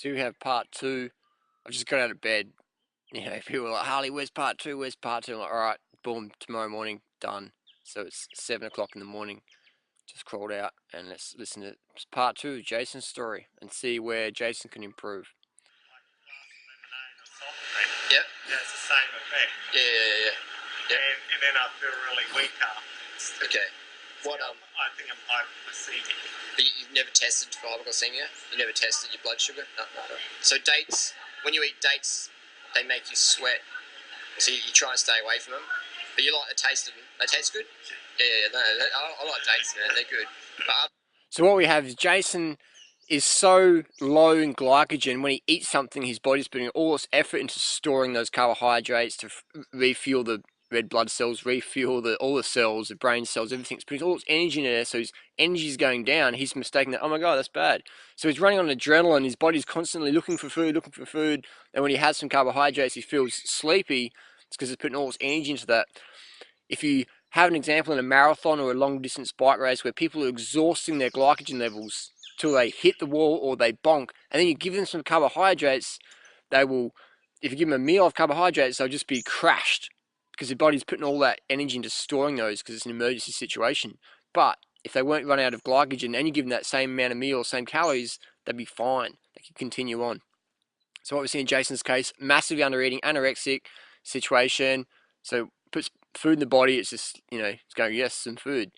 Do we have part two? I just got out of bed. You know, people were like, Harley, where's part two? Where's part two? I'm like, all right, boom, tomorrow morning, done. So it's 7 o'clock in the morning. Just crawled out and let's listen to part two of Jason's story and see where Jason can improve. Yep. It has the same effect. Yeah. Yep. And then I feel really weak afterwards. Okay. What I think I'm hypoglycemic. But you've never tested for hypoglycemia? You never tested your blood sugar? No. So dates, when you eat dates, they make you sweat. So you try and stay away from them. But you like the taste of them. They taste good? Yeah. No, I like dates, man. They're good. But so what we have is Jason is so low in glycogen. When he eats something, his body's putting all its effort into storing those carbohydrates to refuel the red blood cells, refuel all the cells, the brain cells, everything's putting all its energy in there. So his energy's going down. He's mistaken that, oh my God, that's bad. So he's running on adrenaline. His body's constantly looking for food. And when he has some carbohydrates, he feels sleepy. It's because it's putting all its energy into that. If you have an example in a marathon or a long distance bike race where people are exhausting their glycogen levels till they hit the wall or they bonk, and then you give them some carbohydrates, they will, if you give them a meal of carbohydrates, they'll just be crashed because their body's putting all that energy into storing those because it's an emergency situation. But if they won't run out of glycogen and you give them that same amount of meal, same calories, they'd be fine. They can continue on. So what we see in Jason's case, massively undereating, anorexic situation. So puts food in the body, it's just, it's going, yes, some food.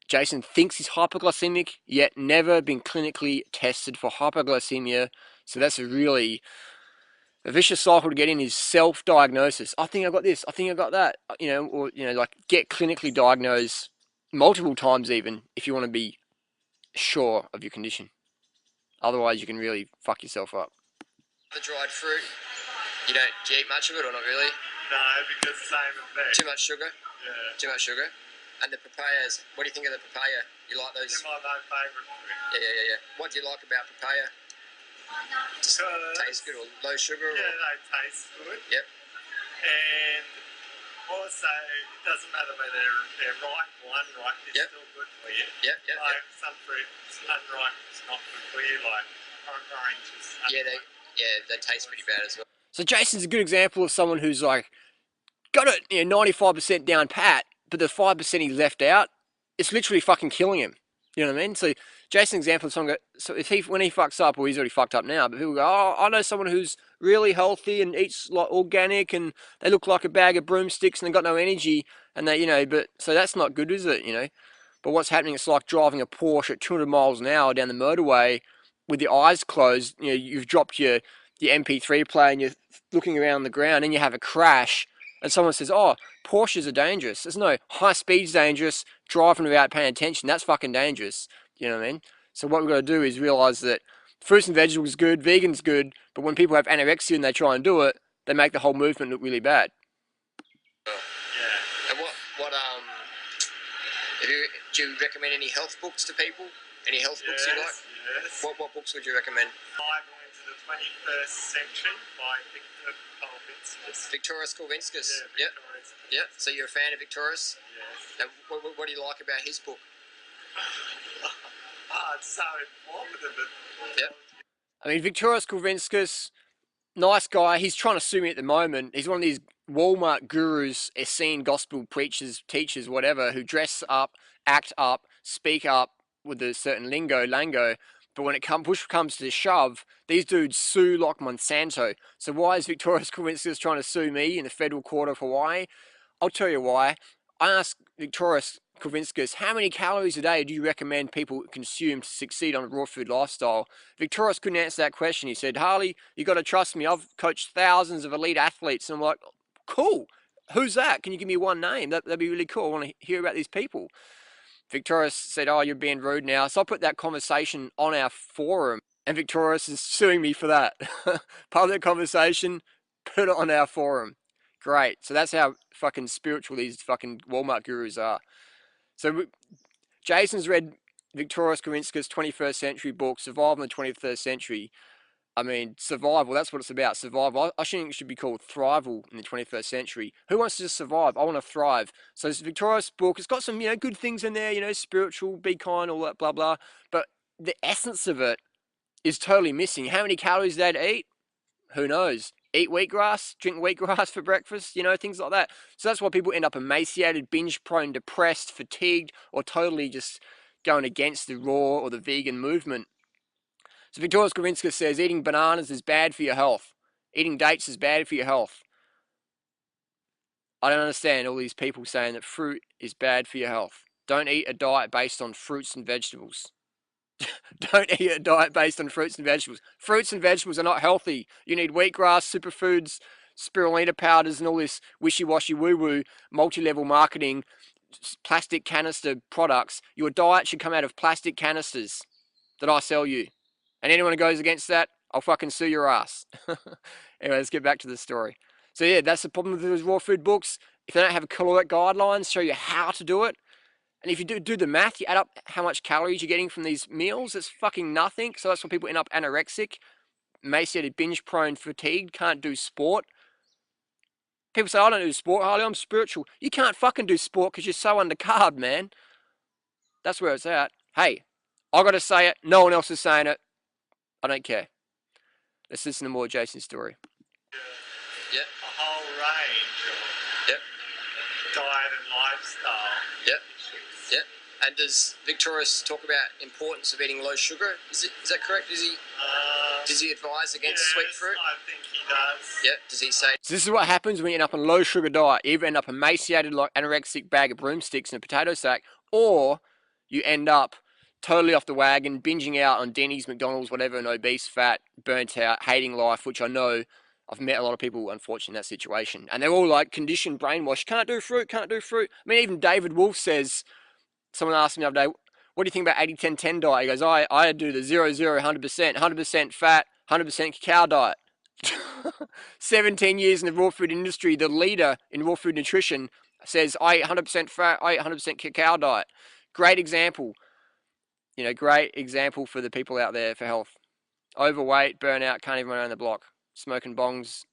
Jason thinks he's hypoglycemic, yet never been clinically tested for hypoglycemia. So that's a vicious cycle to get in, is self-diagnosis. I think I got this, I think I got that, or like get clinically diagnosed multiple times even if you want to be sure of your condition. Otherwise you can really fuck yourself up. the dried fruit, do you eat much of it or not really? No, because same effect. Too much sugar? Yeah. Too much sugar? And the papayas, what do you think of the papaya? You like those? They're my favourite fruit. Yeah. What do you like about papaya? Just tastes good or low sugar? Yeah, they taste good. Yep. And also, it doesn't matter whether they're ripe or unripe, they're still good for you. Yep. Like some fruits, unripe is not good for you, like oranges. They taste pretty bad as well. So Jason's a good example of someone who's like got it 95% down pat, but the 5% he left out, it's literally fucking killing him. You know what I mean? So Jason's example of someone, so when he fucks up, well, he's already fucked up now, but people go, oh, I know someone who's really healthy and eats like organic and they look like a bag of broomsticks and they've got no energy and they, but so that's not good, is it? But what's happening, it's like driving a Porsche at 200 miles an hour down the motorway with your eyes closed. You've dropped your MP3 player and you're looking around the ground and you have a crash and someone says, oh, Porsches are dangerous. There's no high speed's dangerous, driving without paying attention, that's fucking dangerous. You know what I mean? So what we've got to do is realise that fruits and vegetables is good, vegan's good, but when people have anorexia and they try and do it, they make the whole movement look really bad. Yeah. And do you recommend any health books to people? Any health books you like? Yes. What books would you recommend? Bible into the 21st Century by Victor Kolvinskas. Victoras Kolvinskas. Yeah, Yep. So you're a fan of Victoras? Yes. And what do you like about his book? It's so informative. Yep. I mean, Victoras Kulvinskas, nice guy. He's trying to sue me at the moment. He's one of these Walmart gurus, Essene gospel preachers, teachers, whatever, who dress up, act up, speak up with a certain lango. But when push comes to shove, these dudes sue like Monsanto. So why is Victoras Kulvinskas trying to sue me in the federal court of Hawaii? I'll tell you why. I asked Victoras Kulvinskas, how many calories a day do you recommend people consume to succeed on a raw food lifestyle? Victoras couldn't answer that question. He said, Harley, you got to trust me. I've coached thousands of elite athletes. And I'm like, cool. Who's that? Can you give me one name? That'd be really cool. I want to hear about these people. Victorious said, oh, you're being rude now. So I put that conversation on our forum, and Victorious is suing me for that. Part of that conversation, put it on our forum. Great. So that's how fucking spiritual these fucking Walmart gurus are. So Jason's read Victoras Kulvinskas' 21st century book, Survival in the 21st Century. I mean, survival, that's what it's about, survival. I think it should be called thrival in the 21st century. Who wants to just survive? I want to thrive. So this Victoria's book, it's got some, good things in there, spiritual, be kind, all that, blah, blah. But the essence of it is totally missing. How many calories a day to eat? Who knows? Eat wheatgrass, drink wheatgrass for breakfast, things like that. So that's why people end up emaciated, binge prone, depressed, fatigued, or totally just going against the raw or the vegan movement. So Victoria Skowrinska says eating bananas is bad for your health. Eating dates is bad for your health. I don't understand all these people saying that fruit is bad for your health. Don't eat a diet based on fruits and vegetables. Don't eat a diet based on fruits and vegetables. Fruits and vegetables are not healthy. You need wheatgrass, superfoods, spirulina powders, and all this wishy-washy woo-woo, multi-level marketing, plastic canister products. Your diet should come out of plastic canisters that I sell you. And anyone who goes against that, I'll fucking sue your ass. Anyway, let's get back to the story. So yeah, that's the problem with those raw food books. If they don't have caloric guidelines, show you how to do it, and if you do the math, you add up how much calories you're getting from these meals, it's fucking nothing. So that's why people end up anorexic, emaciated, binge prone, fatigued, can't do sport. People say, I don't do sport, Harley, I'm spiritual. You can't fucking do sport because you're so undercarb, man. That's where it's at. Hey, I gotta say it, no one else is saying it. I don't care. Let's listen to more Jason's story. Yep. A whole range of Yep. diet and lifestyle Yep. issues. Yep. And does Victorious talk about importance of eating low sugar? Is that correct? Does he advise against sweet fruit? I think he does. Yep. Does he say? So this is what happens when you end up on a low sugar diet. You either end up emaciated like anorexic bag of broomsticks and a potato sack, or you end up totally off the wagon, binging out on Denny's, McDonald's, whatever, and obese, fat, burnt out, hating life, which I know I've met a lot of people, unfortunately, in that situation. And they're all like conditioned, brainwashed, can't do fruit, can't do fruit. I mean, even David Wolf says, someone asked me the other day, what do you think about 80-10-10 diet? He goes, I do the 0-0, 100% fat, 100% cacao diet. 17 years in the raw food industry, the leader in raw food nutrition says, I eat 100% fat, I eat 100% cacao diet. Great example. Great example for the people out there for health. Overweight, burnout, can't even run around the block. Smoking bongs,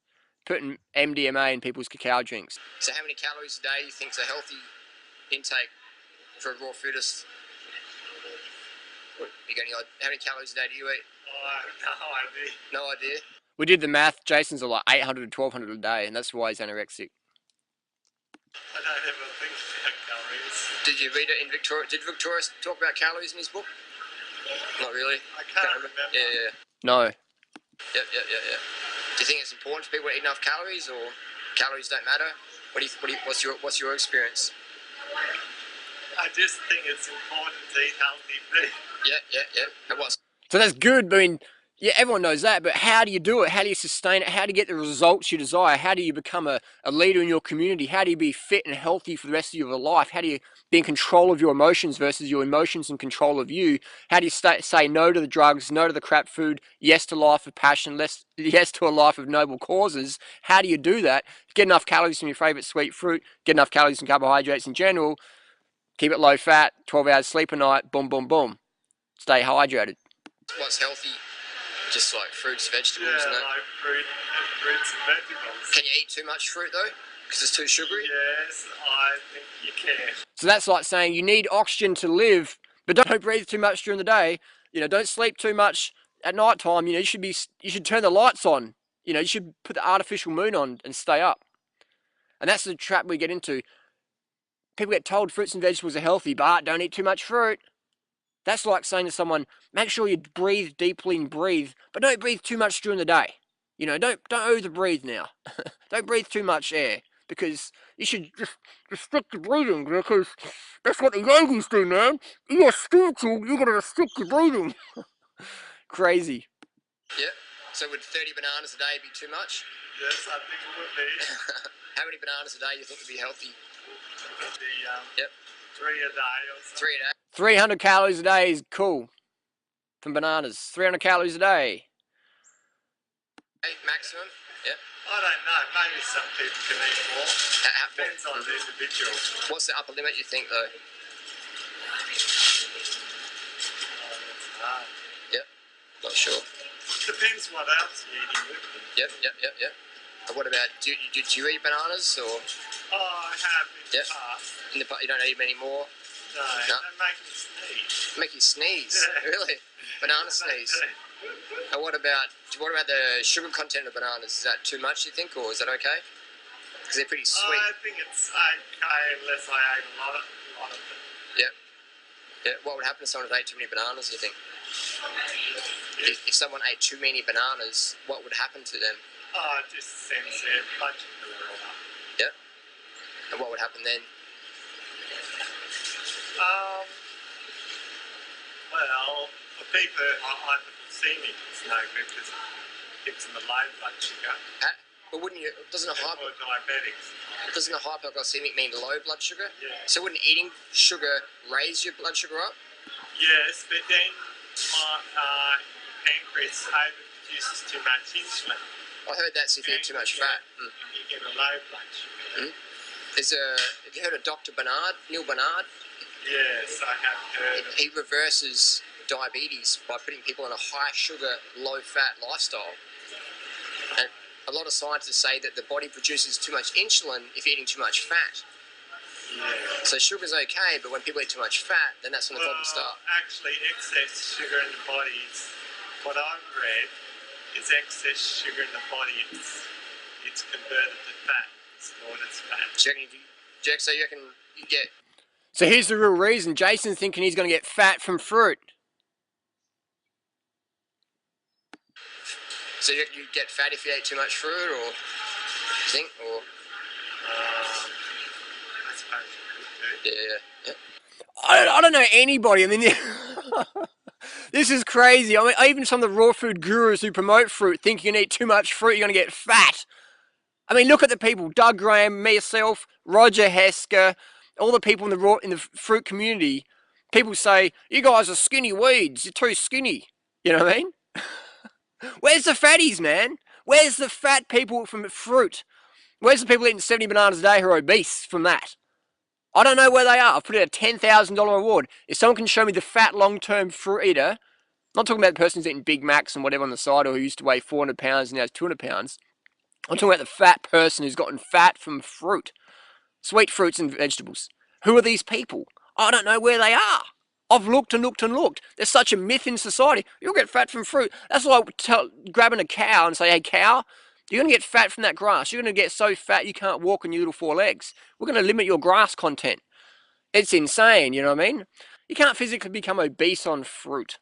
putting MDMA in people's cacao drinks. So how many calories a day do you think is a healthy intake for a raw foodist? How many calories a day do you eat? I have no idea. No idea. We did the math. Jason's like 800 to 1200 a day, and that's why he's anorexic. I don't ever think about calories. Did you read it in Victoria? Did Victoria talk about calories in his book? Not really. I can't remember. Yeah. No. Yep. Do you think it's important for people to eat enough calories, or calories don't matter? What's your experience? I just think it's important to eat healthy food. Yeah. And what's So that's good. I mean, yeah, everyone knows that, but how do you do it? How do you sustain it? How do you get the results you desire? How do you become a leader in your community? How do you be fit and healthy for the rest of your life? How do you be in control of your emotions versus your emotions in control of you? How do you say no to the drugs, no to the crap food, yes to life of passion, yes to a life of noble causes? How do you do that? Get enough calories from your favorite sweet fruit, get enough calories and carbohydrates in general, keep it low fat, 12 hours sleep a night, boom, boom, boom. Stay hydrated. what's healthy? Just like fruits, vegetables, Yeah, and that. like fruits and vegetables. Can you eat too much fruit though? Because it's too sugary? Yes, I think you can. So that's like saying you need oxygen to live, but don't breathe too much during the day. Don't sleep too much at night time. You should turn the lights on. You should put the artificial moon on and stay up. And that's the trap we get into. People get told fruits and vegetables are healthy, but don't eat too much fruit. That's like saying to someone, make sure you breathe deeply and breathe, but don't breathe too much during the day. Don't over breathe now. Don't breathe too much air, because you should just restrict your breathing, because that's what the yogis do, man. You're spiritual, you gotta restrict your breathing. Crazy. Yeah. So would 30 bananas a day be too much? Yes, I think it would be. How many bananas a day do you think would be healthy? Yep. 3 a day or something. 3 a day? 300 calories a day is cool. From bananas. 300 calories a day. Maximum? Yep. I don't know. Maybe some people can eat more. Depends on the individual. What's the upper limit you think though? Yep. Not sure. Depends what else you're eating with them. Yep. And what about, do you eat bananas or? Oh, I have in the Yep. past. You don't eat them anymore? No, No. they make me sneeze. Make you sneeze? Yeah. Really? Banana They sneeze? do. And what about the sugar content of bananas? Is that too much, you think, or is that okay? Because they're pretty sweet. I think it's okay unless I ate a lot of them. Yeah. Yeah. What would happen if someone ate too many bananas, you think? If someone ate too many bananas, what would happen to them? Oh, it just sends their blood sugar up. Yeah. And what would happen then? Well, for people who are hypoglycemic, it's no good because it gives them a low blood sugar. But wouldn't you? Doesn't a diabetics. hypoglycemic mean low blood sugar? Yeah. So wouldn't eating sugar raise your blood sugar up? Yes, but then my pancreas overproduces too much insulin. I heard that's if you eat too much fat. You get a low blood sugar. Have you heard of Dr. Bernard, Neil Bernard? Yes, I have heard of it. He reverses diabetes by putting people on a high sugar, low fat lifestyle. And a lot of scientists say that the body produces too much insulin if you're eating too much fat. Yeah. So sugar's okay, but when people eat too much fat, then that's when the problems start. Actually, excess sugar in the body is what I've read is excess sugar in the body. It's converted to fat. It's stored as fat. So you reckon you get... So here's the real reason. Jason's thinking he's going to get fat from fruit. So you reckon you get fat if you ate too much fruit, or you think, or... I suppose you could do. Yeah. I don't know anybody. I mean, this is crazy. I mean, even some of the raw food gurus who promote fruit think you can eat too much fruit, you're going to get fat. I mean, look at the people: Doug Graham, myself, Roger Hesker, all the people in the fruit community. People say you guys are skinny weeds. You're too skinny. You know what I mean? Where's the fatties, man? Where's the fat people from fruit? Where's the people eating 70 bananas a day who are obese from that? I don't know where they are. I've put in a $10,000 reward. If someone can show me the fat long-term fruit eater, I'm not talking about the person who's eating Big Macs and whatever on the side, or who used to weigh 400 pounds and now has 200 pounds. I'm talking about the fat person who's gotten fat from fruit. Sweet fruits and vegetables. Who are these people? I don't know where they are. I've looked and looked and looked. There's such a myth in society. You'll get fat from fruit. That's like grabbing a cow and say, hey, cow, you're going to get fat from that grass. You're going to get so fat you can't walk on your little four legs. We're going to limit your grass content. It's insane, you know what I mean? You can't physically become obese on fruit.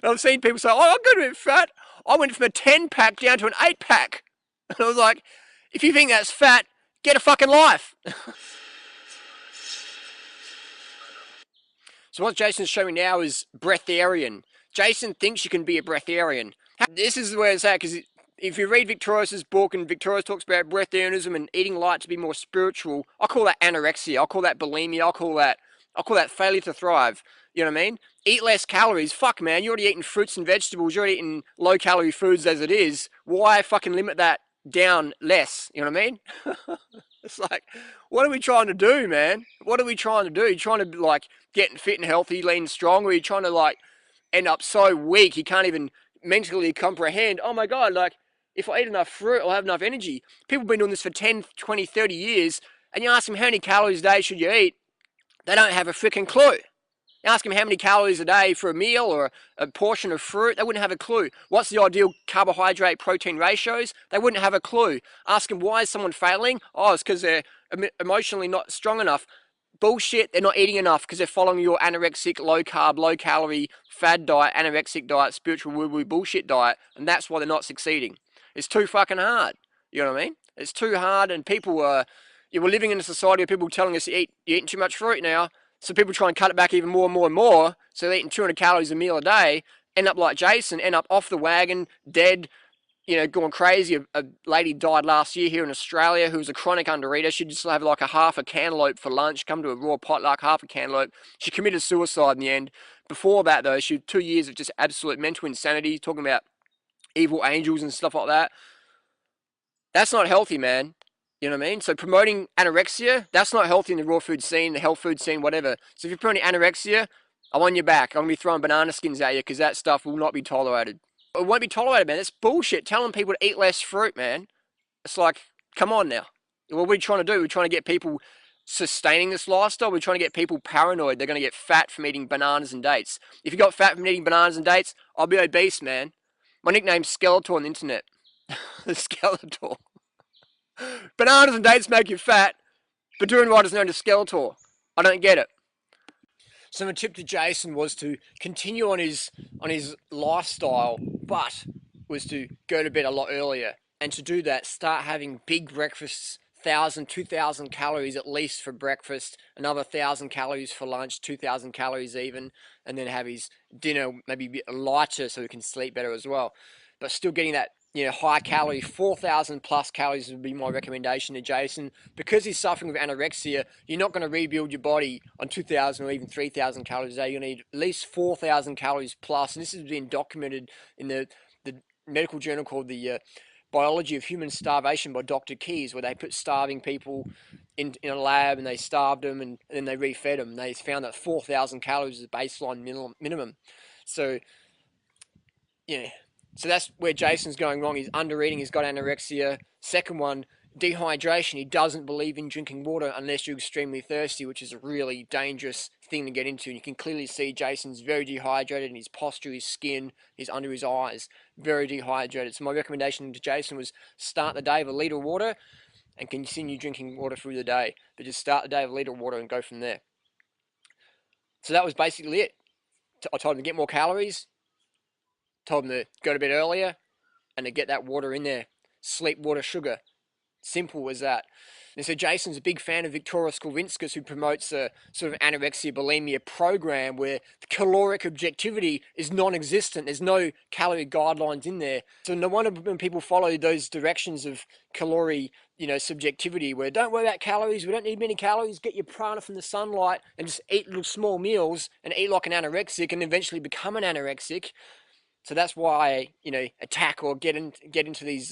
I've seen people say, oh, I'm going to get fat. I went from a 10-pack down to an 8-pack. And I was like, if you think that's fat, get a fucking life. So what Jason's showing now is breatharian. Jason thinks you can be a breatharian. This is where it's at, because if you read Victorious' book, and Victorious talks about breatharianism and eating light to be more spiritual, I call that anorexia. I call that bulimia. I call that failure to thrive. You know what I mean? Eat less calories. Fuck, man. You're already eating fruits and vegetables. You're already eating low-calorie foods as it is. Why fucking limit that down less? You know what I mean? It's like, what are we trying to do, man? What are we trying to do? You trying to, like, get fit and healthy, lean and strong, or are you trying to, like, end up so weak you can't even mentally comprehend, oh my God, like, if I eat enough fruit, I'll have enough energy. People have been doing this for 10, 20, 30 years, and you ask them how many calories a day should you eat, they don't have a freaking clue. You ask them how many calories a day for a meal or a portion of fruit, they wouldn't have a clue. What's the ideal carbohydrate protein ratios? They wouldn't have a clue. Ask them, why is someone failing? Oh, it's because they're emotionally not strong enough. Bullshit, they're not eating enough because they're following your anorexic, low carb, low calorie, fad diet, anorexic diet, spiritual woo-woo bullshit diet, and that's why they're not succeeding. It's too fucking hard. You know what I mean? It's too hard, and people are... we're living in a society of people telling us you're eating too much fruit now, so people try and cut it back even more and more and more, so they're eating 200 calories a meal a day, end up like Jason, end up off the wagon, dead, going crazy. A lady died last year here in Australia who was a chronic undereater. She'd just have like a half a cantaloupe for lunch, come to a raw potluck, half a cantaloupe. She committed suicide in the end. Before that, though, she had 2 years of just absolute mental insanity, talking about evil angels and stuff like that. That's not healthy, man. You know what I mean? So promoting anorexia, that's not healthy in the raw food scene, the health food scene, whatever. So if you're promoting anorexia, I'm on your back. I'm going to be throwing banana skins at you because that stuff will not be tolerated. It won't be tolerated, man. It's bullshit. Telling people to eat less fruit, man. It's like, come on now. What are we trying to do? We're trying to get people sustaining this lifestyle. We're trying to get people paranoid. They're going to get fat from eating bananas and dates. If you got fat from eating bananas and dates, I'll be obese, man. My nickname's Skeletor on the internet. The Skeletor. Bananas and dates make you fat, but doing right is known as Skeletor. I don't get it. So my tip to Jason was to continue on his lifestyle, but was to go to bed a lot earlier. And to do that, start having big breakfasts, 1,000, 2,000 calories at least for breakfast, another 1,000 calories for lunch, 2,000 calories even, and then have his dinner maybe a bit lighter so he can sleep better as well. But still getting that high calorie, 4,000 plus calories would be my recommendation to Jason. Because he's suffering with anorexia, you're not going to rebuild your body on 2,000 or even 3,000 calories a day. You're going to need at least 4,000 calories plus. And this has been documented in the medical journal called the Biology of Human Starvation by Dr. Keyes, where they put starving people in a lab and they starved them and then they refed them. They found that 4,000 calories is the baseline minimum. So yeah. So that's where Jason's going wrong. He's under eating. He's got anorexia. Second one, dehydration. He doesn't believe in drinking water unless you're extremely thirsty, which is a really dangerous thing to get into. And you can clearly see Jason's very dehydrated in his posture, his skin, his under his eyes, very dehydrated. So my recommendation to Jason was start the day with a litre of water and continue drinking water through the day. But just start the day with a litre of water and go from there. So that was basically it. I told him to get more calories, told him to go to bed earlier, and to get that water in there. Sleep, water, sugar. Simple as that. And so Jason's a big fan of Victoria Skowinskis, who promotes a sort of anorexia bulimia program where the caloric objectivity is non-existent. There's no calorie guidelines in there. So no wonder when people follow those directions of calorie, subjectivity, where don't worry about calories, we don't need many calories, get your prana from the sunlight and just eat little small meals and eat like an anorexic and eventually become an anorexic. So that's why I, attack or get into these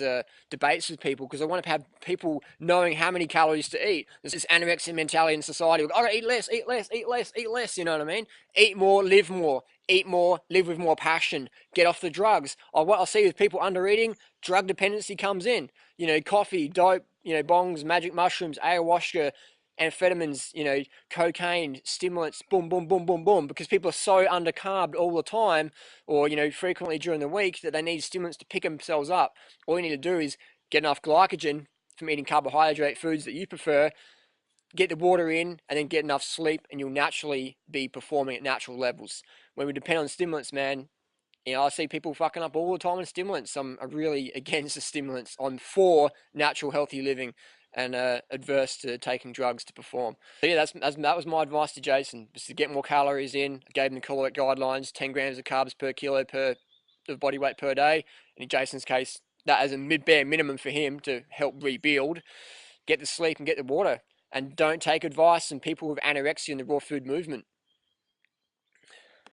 debates with people, because I want to have people knowing how many calories to eat. There's this anorexia mentality in society. I gotta eat less, eat less, eat less, eat less. You know what I mean? Eat more, live more. Eat more, live with more passion. Get off the drugs. What I see with people under eating, drug dependency comes in. Coffee, dope, bongs, magic mushrooms, ayahuasca, amphetamines, cocaine, stimulants, boom, boom, boom, boom, boom, because people are so undercarbed all the time, or frequently during the week, that they need stimulants to pick themselves up. All you need to do is get enough glycogen from eating carbohydrate foods that you prefer, get the water in, and then get enough sleep, and you'll naturally be performing at natural levels. When we depend on stimulants, man, I see people fucking up all the time on stimulants. I'm really against the stimulants. I'm for natural, healthy living and adverse to taking drugs to perform. So yeah, that was my advice to Jason, was to get more calories in. I gave him the caloric guidelines, 10 grams of carbs per kilo per of body weight per day. And in Jason's case, that as a bare minimum for him to help rebuild. Get the sleep and get the water. And don't take advice from people with anorexia in the raw food movement.